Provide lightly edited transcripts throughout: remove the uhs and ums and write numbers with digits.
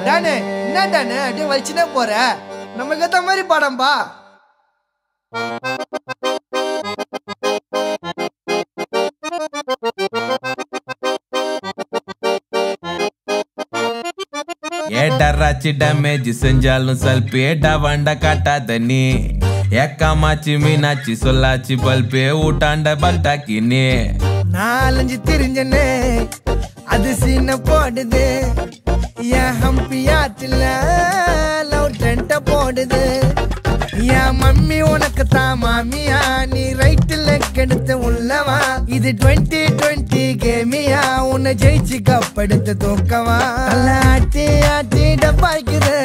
தானே என்ன தானே அப்படியே வலிச்சுனே போற நமக்கு ஏத்த மாதிரி பாடம்பா. ஏடராச்சி டேமேஜ் செஞ்சாலும் சல்பே டவாண்ட காட்டாத நீ ஏக்காமாச்சி மீனாச்சி சொல்லாச்சி பல்பே ஊட்டாண்ட பல்டாக்கினே நாலஞ்சு தெரிஞ்சனே அது சீன போடுது என் ஹம்பியாத்துல லவ் ட்ரெண்ட போடுது என் மம்மி உனக்கு தான் மாமியா நீ ரைட்ல கெடுத்து உள்ளவா இது 2020 கேமியா உன்னை ஜெயிச்சு கப்படுத்து தூக்கவா ஆட்டி ஆட்டி டப்பாய்க்குது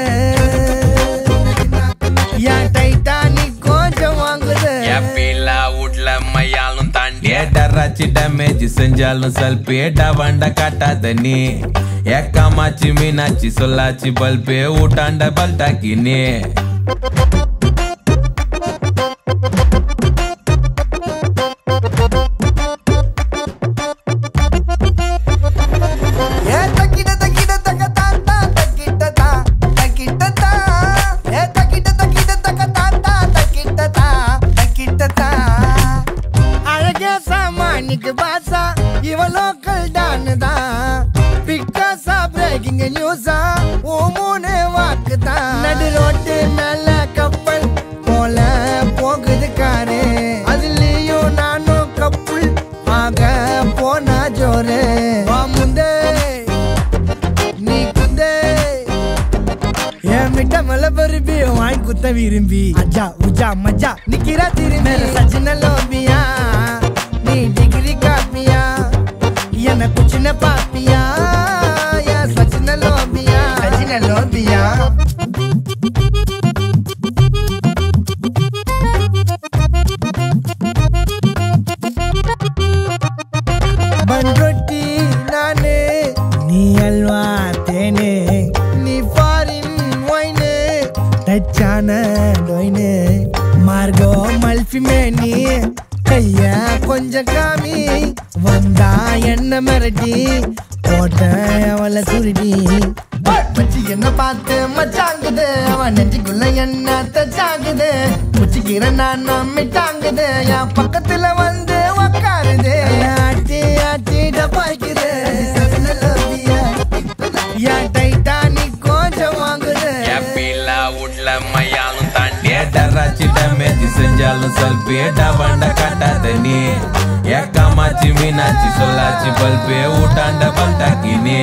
என் டைட்டானிக் கொஞ்சம் வாங்குது எப்பீலா வீட்ல மையாலும் தாண்டி ஏடராச்சி டேமேஜ் செஞ்சாலும் சல்பே டவாண்ட காட்டாத நீ ஏக்காமாச்சி மீனாச்சி சொல்லாச்சி பல்பே ஊட்டாண்ட பல்டாக்கினே பாசா இவன் லோக்கல் டான் தான் பிக்காசா பிரேக்கிங் நியூஸா ஓ மூணு வாக்கு தான் நடு ரோட்டு மேல கப்பல் போல போகுது காரு அதுலயும் நானும் கப்புள் ஆக போனா ஜோரு முந்தே நீ குந்தே என் மிட்ட மலை பருப்பி வாங்கி குத்த விரும்பி அஜா உஜா மஜா நிக்கிறா திரும்பி சச்சின லோபியா நீ டிகிரி காப்பியா எனக்கு சின்ன பாப்பியா சச்சின லோபியா சச்சின லோபியா பண்ரொட்டி நானே நீ அல்வா தேனே நீ ஃபாரின் ஒயினு டச்சான டொயினு மார்கோ மல்ஃபி மேனி கையா கொஞ்சம் காமி வந்தா என்ன மிரட்டி போட்ட அவளை சுருட்டி மச்சி என்ன பார்த்து மச்சாங்குது அவன் நெஞ்சுக்குள்ள என்ன தச்சாங்குது முச்சிக்கிற நான் மிட்டாங்குது என் பக்கத்துல வந்து உக்காருது ஆட்டி ஆட்டி டப்பாய்க்குது என் டைட்டானிக் கொஞ்சம் வாங்குது எப்பீலா வீட்ல மையாலும் தாண்டி ஏடராச்சி டேமேஜ் செஞ்சாலும் சல்பே டவாண்ட காட்டாத நீ ஏக்காமாச்சி மீனாச்சி சொல்லாச்சி பல்பே ஊட்டாண்ட பல்டாக்கினே